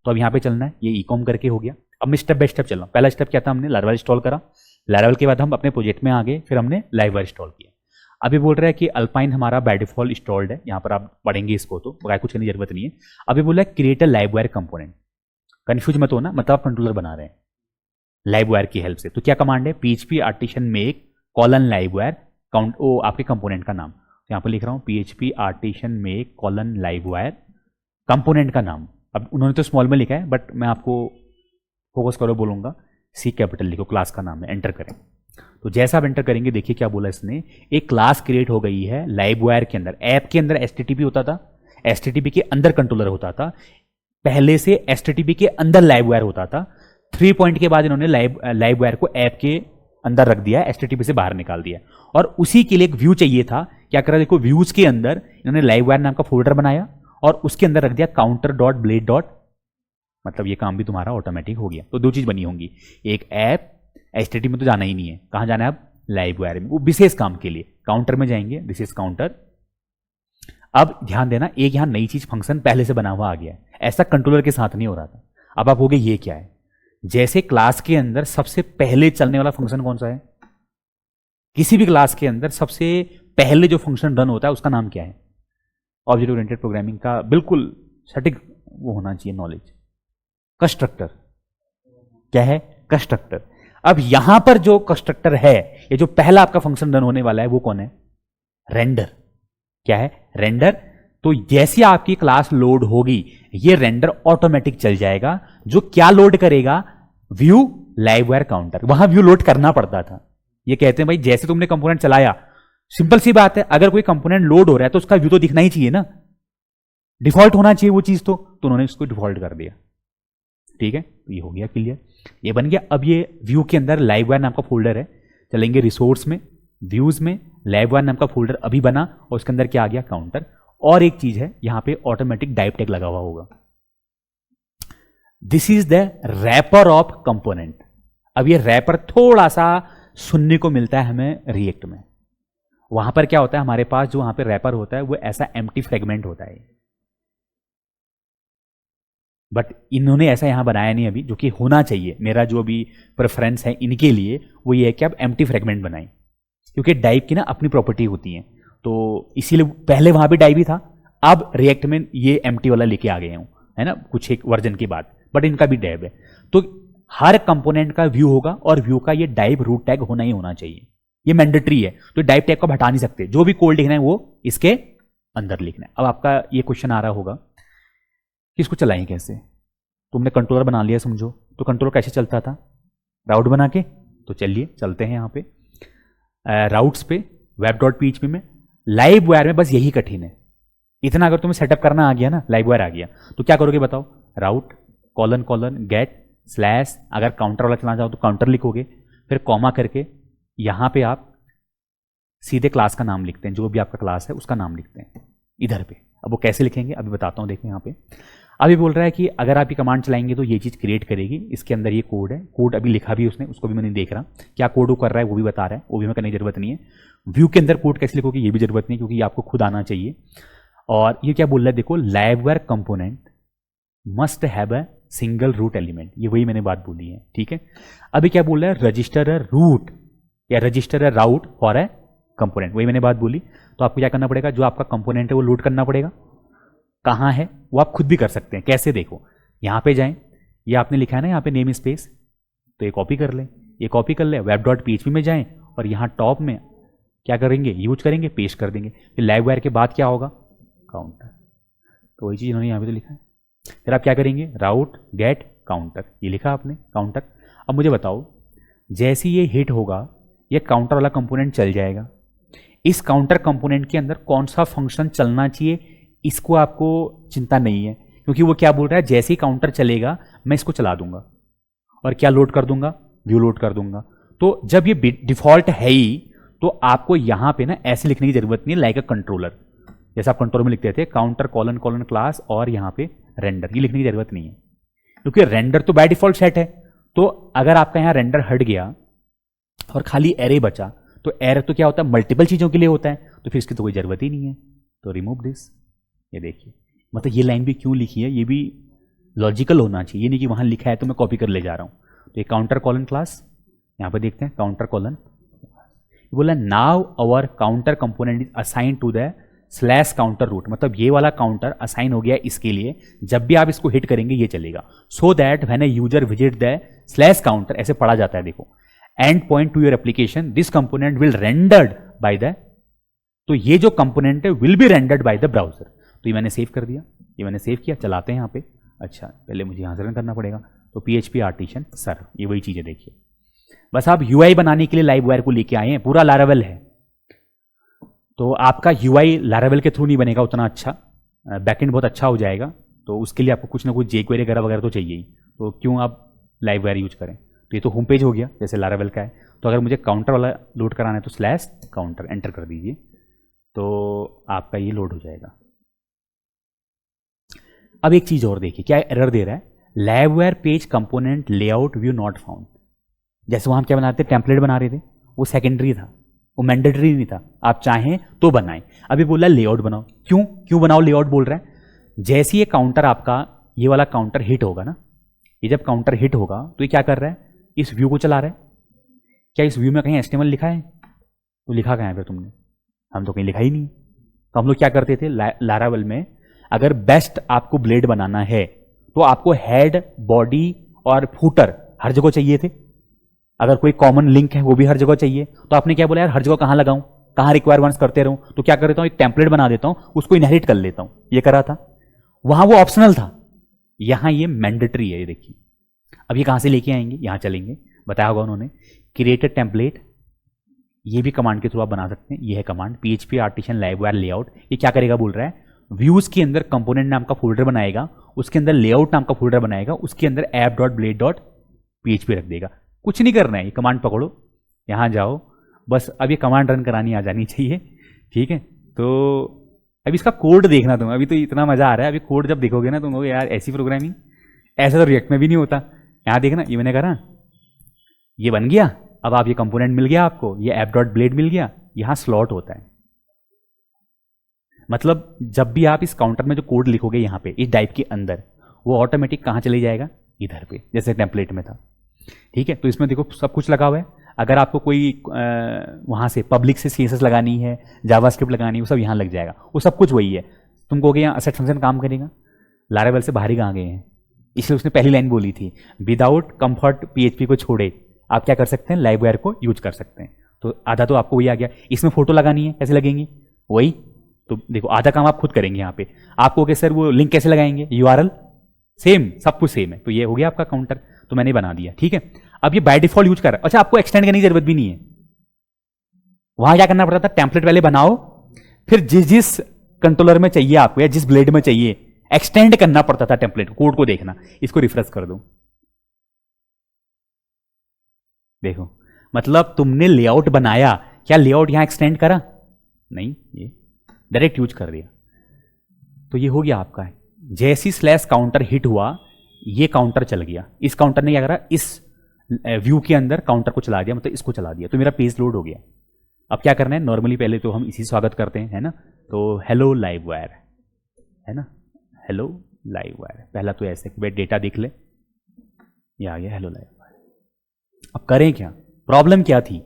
तो अब यहाँ पे चलना है, ये ईकॉम करके हो गया। अब मैं स्टेप बाय स्टेप चल रहा हूँ। पहला स्टेप क्या था, हमने लारावेल इंस्टॉल करा, लारावेल के बाद हम अपने प्रोजेक्ट में आ गए, फिर हमने लाइववायर इंस्टॉल किया। अभी बोल रहा है कि अल्पाइन हमारा बाय डिफॉल्ट इंस्टॉल्ड है, यहाँ पर आप पढ़ेंगे इसको तो बगैर कुछ करने की जरूरत नहीं है। अभी बोला है create a Livewire component, confuse मत होना, मतलब आप कंट्रोलर बना रहे हैं लाइववायर की हेल्प से। तो क्या कमांड है, PHP artisan make colon Livewire count, ओ आपके कंपोनेंट का नाम, तो यहाँ पर लिख रहा हूँ PHP artisan make colon Livewire component का नाम। अब उन्होंने तो स्मॉल में लिखा है, बट मैं आपको फोकस करो बोलूंगा, C कैपिटल लिखो, क्लास का नाम है, एंटर करें। तो जैसा आप एंटर करेंगे देखिए क्या बोला इसने, एक क्लास क्रिएट हो गई है लाइववायर के अंदर। ऐप के अंदर HTTP होता था, HTTP के अंदर कंट्रोलर होता था, पहले से HTTP के अंदर लाइववायर होता था। 3 पॉइंट के बाद इन्होंने लाइववायर को ऐप के अंदर रख दिया, HTTP से बाहर निकाल दिया, और उसी के लिए एक व्यू चाहिए था। क्या करा, देखो व्यूज के अंदर इन्होंने लाइववायर नाम का फोल्डर बनाया और उसके अंदर रख दिया काउंटर डॉट ब्लेड डॉट, मतलब ये काम भी तुम्हारा ऑटोमेटिक हो गया। तो दो चीज बनी होंगी, एक ऐप, HTTP में तो जाना ही नहीं है, कहां जाना है अब, लाइववायर में, वो विशेष काम के लिए काउंटर में जाएंगे, दिस इज काउंटर। अब ध्यान देना, एक यहां नई चीज फंक्शन पहले से बना हुआ आ गया है, ऐसा कंट्रोलर के साथ नहीं हो रहा था। अब आप होगे ये क्या है, जैसे क्लास के अंदर सबसे पहले चलने वाला फंक्शन कौन सा है, किसी भी क्लास के अंदर सबसे पहले जो फंक्शन रन होता है उसका नाम क्या है, ऑब्जेक्ट ओरिएंटेड प्रोग्रामिंग का बिल्कुल सटीक वो होना चाहिए नॉलेज, कंस्ट्रक्टर। क्या है, कंस्ट्रक्टर। अब यहां पर जो कंस्ट्रक्टर है, ये जो पहला आपका फंक्शन रन होने वाला है वो कौन है, रेंडर। क्या है, रेंडर। तो जैसी आपकी क्लास लोड होगी ये रेंडर ऑटोमेटिक चल जाएगा, जो क्या लोड करेगा, व्यू लाइववायर काउंटर। वहां व्यू लोड करना पड़ता था। ये कहते हैं भाई जैसे तुमने कंपोनेंट चलाया, सिंपल सी बात है, अगर कोई कंपोनेंट लोड हो रहा है तो उसका व्यू तो दिखना ही चाहिए ना, डिफॉल्ट होना चाहिए वो चीज तो उन्होंने इसको डिफॉल्ट कर दिया। ठीक है, तो ये हो गया क्लियर, ये बन गया। अब ये व्यू के अंदर लाइववायर नाम का फोल्डर है, चलेंगे रिसोर्स में, व्यूज में लाइववायर नाम का फोल्डर अभी बना और उसके अंदर क्या आ गया, काउंटर। और एक चीज है, यहां पे ऑटोमेटिक डाइव टैग लगा हुआ होगा, this is the wrapper of component. अब ये रैपर थोड़ा सा सुनने को मिलता है हमें रिएक्ट में, वहां पर क्या होता है हमारे पास, जो वहां पे रैपर होता है वो ऐसा एम्प्टी फ्रेगमेंट होता है, बट इन्होंने ऐसा यहां बनाया नहीं अभी, जो कि होना चाहिए। मेरा जो भी प्रेफरेंस है इनके लिए वो ये है कि आप एम्प्टी फ्रेगमेंट बनाएं, क्योंकि डाइव की ना अपनी प्रॉपर्टी होती है, तो इसीलिए पहले वहां भी डाइव ही था, अब रिएक्ट में ये एम्प्टी वाला लेके आ गए हूं, है ना, कुछ एक वर्जन के बाद, बट इनका भी डाइव है। तो हर कंपोनेंट का व्यू होगा और व्यू का ये डाइव रूट टैग होना ही होना चाहिए, ये मैंडेटरी है। तो डाइव टैग को हटा नहीं सकते, जो भी कोड लिखना है वो इसके अंदर लिखना है। अब आपका ये क्वेश्चन आ रहा होगा कि इसको चलाएं कैसे, तुमने कंट्रोलर बना लिया समझो, तो कंट्रोलर कैसे चलता था, राउट बना के। तो चलिए चलते हैं यहाँ पे राउट्स पे, web.php में, लाइववायर में बस यही कठिन है। इतना अगर तुम्हें सेटअप करना आ गया ना, लाइववायर आ गया, तो क्या करोगे बताओ, राउट कॉलन कॉलन गेट स्लैश, अगर काउंटर वाला चलाना चाहो तो काउंटर लिखोगे, फिर कॉमा करके यहां पे आप सीधे क्लास का नाम लिखते हैं, जो भी आपका क्लास है उसका नाम लिखते हैं इधर पे। अब वो कैसे लिखेंगे अभी बताता हूं, देखो यहाँ पे अभी बोल रहा है कि अगर आप ये कमांड चलाएंगे तो ये चीज क्रिएट करेगी। इसके अंदर ये कोड है, कोड अभी लिखा भी उसने, उसको भी मैं नहीं देख रहा, क्या कोड वो कर रहा है वो भी बता रहा है, वो भी मैं करने की जरूरत नहीं है। व्यू के अंदर कोड कैसे लिखोगे ये भी जरूरत नहीं, क्योंकि आपको खुद आना चाहिए। और ये क्या बोल रहा है देखो, Livewire component must have a single root element, ये वही मैंने बात बोली है। ठीक है, अभी क्या बोल रहा है, रजिस्टर अ रूट या register a route for a component, वही मैंने बात बोली। तो आपको क्या करना पड़ेगा, जो आपका कंपोनेंट है वो लोड करना पड़ेगा, कहां है वो आप खुद भी कर सकते हैं। कैसे, देखो यहां पे जाएं, ये आपने लिखा है ना यहाँ पे नेम स्पेस, तो ये कॉपी कर लें, ये कॉपी कर ले, web.php में जाएं और यहाँ टॉप में क्या करेंगे, यूज करेंगे, पेस्ट कर देंगे। फिर लाइववायर के बाद क्या होगा, काउंटर, तो वही चीज इन्होंने यहाँ पे तो लिखा है। फिर आप क्या करेंगे, राउट गेट काउंटर, ये लिखा आपने काउंटर। अब मुझे बताओ, जैसे ये हिट होगा ये काउंटर वाला कंपोनेंट चल जाएगा, इस काउंटर कंपोनेंट के अंदर कौन सा फंक्शन चलना चाहिए इसको आपको चिंता नहीं है, क्योंकि वो क्या बोल रहा है, जैसे ही काउंटर चलेगा मैं इसको चला दूंगा और क्या लोड कर दूंगा, व्यू लोड कर दूंगा। तो जब ये डिफॉल्ट है ही, तो आपको यहां पे ना ऐसे लिखने की जरूरत नहीं है, लाइक अ कंट्रोलर, जैसे आप कंट्रोलर में लिखते थे काउंटर कॉलन कॉलन क्लास और यहां पे रेंडर, ये लिखने की जरूरत नहीं है, क्योंकि रेंडर तो बाय डिफॉल्ट सेट है। तो अगर आपका यहां रेंडर हट गया और खाली एरे बचा, तो एरे तो क्या होता है, मल्टीपल चीजों के लिए होता है, तो फिर इसकी तो कोई जरूरत ही नहीं है। तो रिमूव दिस, ये देखिए, मतलब ये लाइन भी क्यों लिखी है ये भी लॉजिकल होना चाहिए, ये नहीं कि वहां लिखा है तो मैं कॉपी कर ले जा रहा हूं। तो ये काउंटर कॉलन क्लास, यहां पर देखते हैं काउंटर कॉलन, बोला now our counter component is assign to the slash counter root, मतलब ये वाला काउंटर असाइन हो गया इसके लिए, जब भी आप इसको हिट करेंगे ये चलेगा, so that when a user visit the slash counter, ऐसे पढ़ा जाता है देखो, and point two your application this component will rendered by the, तो ये जो कंपोनेंट है will be rendered by the browser. तो ये मैंने सेव कर दिया, ये मैंने सेव किया, चलाते हैं यहाँ पे। अच्छा पहले मुझे यहाँ से रन करना पड़ेगा, तो PHP आर्टिशन सर, ये वही चीजें देखिए, बस आप UI बनाने के लिए लाइववायर को लेके आए हैं, पूरा लारावेल है, तो आपका UI लारावेल के थ्रू नहीं बनेगा उतना अच्छा, बैकएंड बहुत अच्छा हो जाएगा, तो उसके लिए आपको कुछ ना कुछ jQuery वगैरह तो चाहिए ही, तो क्यों आप लाइववायर यूज करें। तो ये तो होम पेज हो गया जैसे लारावेल का है, तो अगर मुझे काउंटर वाला लोड कराना है तो स्लैश काउंटर एंटर कर दीजिए, तो आपका ये लोड हो जाएगा। अब एक चीज और देखिए, क्या एरर दे रहा है, Livewire page component layout view not found. जैसे वहां हम क्या बनाते, टेम्पलेट बना रहे थे, वो सेकेंडरी था, वो मैंडेटरी नहीं था, आप चाहें तो बनाएं। अभी बोला लेआउट बनाओ, क्यों बनाओ लेआउट बोल रहा है, जैसे ये काउंटर आपका, ये वाला काउंटर हिट होगा ना, ये जब काउंटर हिट होगा तो ये क्या कर रहा है, इस व्यू को चला रहा है। क्या इस व्यू में कहीं HTML लिखा है, तो लिखा कहाँ है फिर तुमने, हम तो कहीं लिखा ही नहीं। तो हम लोग क्या करते थे लारावेल में, अगर बेस्ट आपको ब्लेड बनाना है तो आपको हेड, बॉडी और फूटर हर जगह चाहिए थे, अगर कोई कॉमन लिंक है वो भी हर जगह चाहिए। तो आपने क्या बोला यार, हर जगह कहां लगाऊं, कहां रिक्वायरमेंट्स करते रहूं, तो क्या कर देता हूं, एक टेम्पलेट बना देता हूं, उसको इनहेरिट कर लेता हूं, ये करा था। वहां वो ऑप्शनल था, यहां ये मैंडेटरी है। ये देखिए, अब ये कहां से लेके आएंगे, यहां चलेंगे, बताया होगा उन्होंने, क्रिएटेड टेम्पलेट, ये भी कमांड के थ्रू आप बना सकते हैं। ये है command PHP artisan Livewire layout. ये क्या करेगा बोल रहा है, व्यूज के अंदर कंपोनेंट नाम का फोल्डर बनाएगा, उसके अंदर लेआउट नाम का फोल्डर बनाएगा, उसके अंदर app.blade.php रख देगा। कुछ नहीं करना है, ये कमांड पकड़ो, यहां जाओ, बस अब ये कमांड रन करानी आ जानी चाहिए, ठीक है। तो अभी इसका कोड देखना तुम, अभी तो इतना मजा आ रहा है, अभी कोड जब देखोगे ना तुम कहोगे यार ऐसी प्रोग्रामिंग, ऐसा तो रिएक्ट में भी नहीं होता। यहां देखना, ये मैंने करा, ये बन गया, अब आप ये कंपोनेंट मिल गया आपको, ये app.blade मिल गया, यहां स्लॉट होता है, मतलब जब भी आप इस काउंटर में जो कोड लिखोगे यहां पे इस डाइव के अंदर, वो ऑटोमेटिक कहां चले जाएगा, इधर पे, जैसे टेम्पलेट में था, ठीक है। तो इसमें देखो सब कुछ लगा हुआ है, अगर आपको कोई वहां से पब्लिक से CSS लगानी है, जावास्क्रिप्ट लगानी है, वो सब यहां लग जाएगा, वो सब कुछ वही है। तुम कहोगे यहाँ असेट फंक्शन काम करेगा, लारावेल से बाहर ही कहाँ गए हैं, इसलिए उसने पहली लाइन बोली थी, विदाउट कंफर्ट PHP को छोड़े आप क्या कर सकते हैं, लाइववायर को यूज कर सकते हैं। तो आधा तो आपको वही आ गया। इसमें फोटो लगानी है, कैसे लगेंगी, वही, तो देखो आधा काम आप खुद करेंगे यहाँ पे। आपको सर वो लिंक कैसे लगाएंगे, URL सेम, सब कुछ सेम है। तो ये हो गया आपका काउंटर, तो मैंने बना दिया, ठीक है। अब ये बाय डिफॉल्ट यूज कर रहा है। अच्छा, आपको एक्सटेंड करने की जरूरत भी नहीं है, वहां क्या करना पड़ता था, टेम्पलेट पहले बनाओ, फिर जिस जिस कंट्रोलर में चाहिए आपको या जिस ब्लेड में चाहिए एक्सटेंड करना पड़ता था टेम्पलेट। कोड को देखना, इसको रिफ्रेश कर दो, देखो, मतलब तुमने लेआउट बनाया, क्या लेआउट यहां एक्सटेंड करा, नहीं, ये डायरेक्ट यूज कर दिया। तो ये हो गया आपका है, जैसी स्लैश काउंटर हिट हुआ, ये काउंटर चल गया, इस काउंटर ने क्या करा, इस व्यू के अंदर काउंटर को चला दिया, मतलब इसको चला दिया, तो मेरा पेज लोड हो गया। अब क्या करना है, नॉर्मली पहले तो हम इसी स्वागत करते हैं, है ना, तो हेलो लाइववायर, है ना, हेलो लाइववायर, पहला तो ऐसे कि भाई डेटा देख ले, ये आ गया हेलो लाइववायर। अब करें क्या, प्रॉब्लम क्या थी,